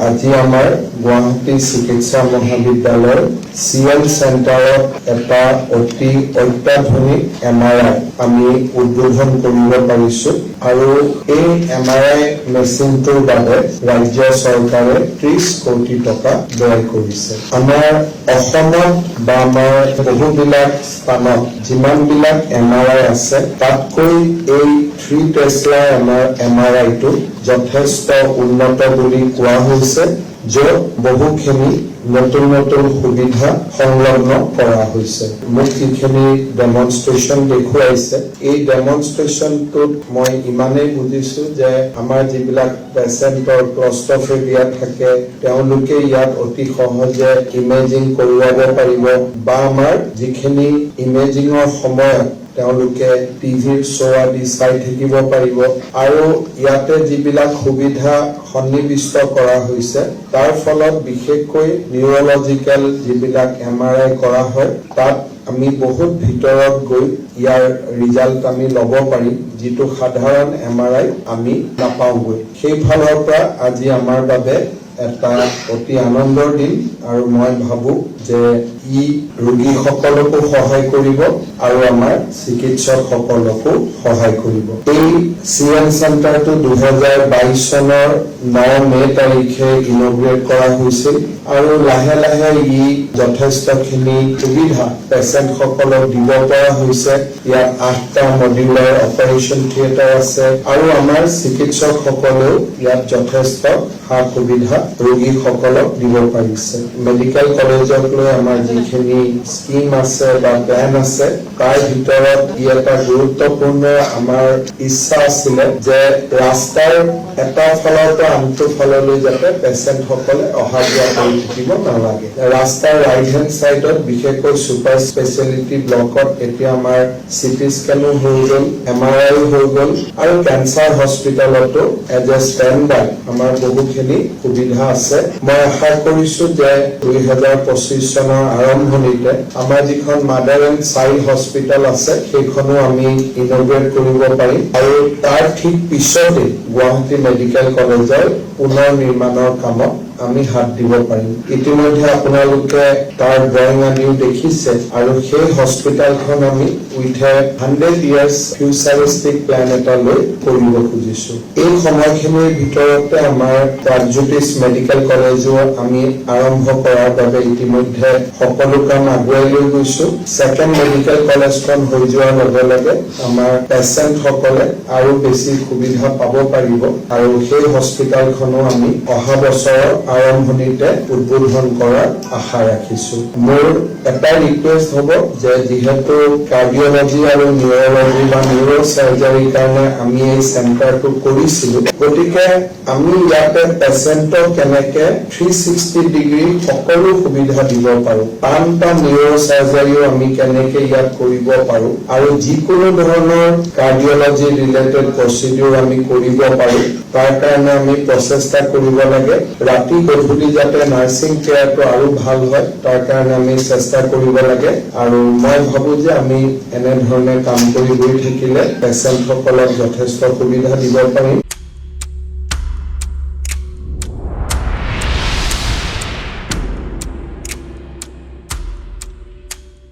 আজি আমাৰ গুৱাহাটী চিকিৎসা মহাবিদ্যালয়ৰ CL চেণ্টাৰত এটা অতি অত্যাধুনিক MRI আমি উদ্বোধন কৰিব পাৰিছোঁ আৰু এই MRI মেচিনটোৰ বাবে ৰাজ্য চৰকাৰে 30 কোটি টকা ব্যয় কৰিছে। আমাৰ অসমত বা আমাৰ বহুবিলাক স্থানত যিমানবিলাক MRI আছে তাতকৈ এই 3 টেছলা MRI-টো যথেষ্ট উন্নত বুলি কোৱা হৈছে, য'ত বহুখিনি নতুন নতুন সুবিধা সংলগ্ন কৰা হৈছে। মোক যিখিনি ডেমনষ্ট্ৰেশ্যন দেখুৱাইছে, এই ডেমনষ্ট্ৰেশ্যনটোত মই ইমানেই বুজিছোঁ যে আমাৰ যিবিলাক পেচেণ্টৰ ক্লষ্ট্ৰফোবিয়া থাকে তেওঁলোকে ইয়াত অতি সহজে ইমেজিং কৰোৱাব পাৰিব বা আমাৰ যিখিনি ইমেজিঙৰ সময়ত তেওঁলোকে টিভিৰ শ্ব' আদি চাই থাকিব পাৰিব আৰু ইয়াতে যিবিলাক সুবিধা সন্নিৱিষ্ট কৰা হৈছে তাৰ ফলত বিশেষকৈ নিউৰলজিকেল যিবিলাক MRI কৰা হয় তাত আমি বহুত ভিতৰত গৈ ইয়াৰ ৰিজাল্ট আমি ল'ব পাৰিম, যিটো সাধাৰণ MRI আমি নাপাওঁগৈ। সেইফালৰ পৰা আজি আমাৰ বাবে এটা অতি আনন্দৰ দিন আৰু মই ভাবোঁ যে ই ৰোগীসকলকো সহায় কৰিব আৰু আমাৰ চিকিৎসকসকলকো সহায় কৰিব। এই CL চেণ্টাৰটো 2022 চনৰ 9 মে তাৰিখে ইনগ্ৰেট কৰা হৈছিল আৰু লাহে লাহে ই যথেষ্টখিনি সুবিধা পেচেণ্টসকলক দিব পৰা হৈছে। ইয়াত 8টা মডিউলাৰ অপাৰেশ্যন থিয়েটাৰ আছে আৰু আমাৰ চিকিৎসকসকলেও ইয়াত যথেষ্ট সা-সুবিধা ৰোগীসকলক দিব পাৰিছে। মেডিকেল কলেজক লৈ আমাৰ যিখিনি স্কিম আছে বা প্লেন আছে তাৰ ভিতৰত ই এটা গুৰুত্বপূৰ্ণ আমাৰ ইচ্ছা আছিলে যে ৰাস্তাৰ এটা ফালৰ পৰা আনটো ফাললৈ যাতে পেচেণ্টসকলে অহা যোৱা কৰি থাকিব নালাগে। ৰাস্তাৰ ৰাইট হেণ্ড চাইডত বিশেষকৈ ছুপাৰ স্পেচিয়েলিটি ব্লকত এতিয়া আমাৰ CT স্কেনো হৈ গ'ল, MRI হৈ গ'ল আৰু কেঞ্চাৰ হস্পিটেলতো এজ এ ষ্টেণ্ড বাই আমাৰ বহুখিনি সুবিধা আছে। মই আশা কৰিছোঁ যে 2025 চনৰ আৰম্ভণিতে আমাৰ যিখন মাদাৰ এণ্ড চাইল্ড হস্পিটেল আছে সেইখনো আমি ইনগ্ৰেট কৰিব পাৰিম আৰু তাৰ ঠিক পিছতে গুৱাহাটী মেডিকেল কলেজৰ পুনৰ নিৰ্মাণৰ কামত আমি হাত দিব পাৰিম। ইতিমধ্যে আপোনালোকে তাৰ ড্ৰয়িং আদিও দেখিছে আৰু সেই হস্পিটেলখন আমি উইথ 100 years ফিউচাৰিষ্টিক প্লেন এটা লৈ কৰিব খুজিছোঁ। এই সময়খিনিৰ ভিতৰতে আমাৰ প্ৰাগজ্যোতিষ মেডিকেল কলেজো আমি আৰম্ভ কৰাৰ বাবে ইতিমধ্যে সকলো কাম আগুৱাই লৈ গৈছোঁ। ছেকেণ্ড মেডিকেল কলেজখন হৈ যোৱাৰ লগে লগে আমাৰ পেচেণ্টসকলে আৰু বেছি সুবিধা পাব পাৰিব আৰু সেই হস্পিটেলখনো আমি অহা বছৰৰ আৰম্ভণিতে উদ্বোধন কৰাৰ আশা ৰাখিছোঁ। মোৰ এটা ৰিকুৱেষ্ট হ'ব যে যিহেতু কাৰ্ডিঅলজি আৰু নিউৰলজি বা নিউৰ চাৰ্জাৰীৰ কাৰণে আমি এই চেণ্টাৰটো কৰিছিলোঁ, গতিকে আমি ইয়াতে পেচেণ্টক কেনেকে 360 ডিগ্ৰী সকলো সুবিধা দিব পাৰোঁ, টানটা নিউৰ চাৰ্জাৰীও আমি কেনেকে ইয়াত কৰিব পাৰোঁ আৰু যিকোনো ধৰণৰ কাৰ্ডিঅলজি ৰিলেটেড প্ৰচিডিউৰ আমি কৰিব পাৰোঁ তাৰ কাৰণে আমি প্ৰচেষ্টা কৰিব লাগে। ৰাতি গধূলি যাতে নাৰ্ছিং কেয়াৰটো আৰু ভাল হয় তাৰ কাৰণে আমি চেষ্টা কৰিব লাগে আৰু মই ভাবোঁ যে আমি এনেধৰণে কাম কৰি গৈ থাকিলে পেচেণ্টসকলক যথেষ্ট সুবিধা দিব পাৰিম।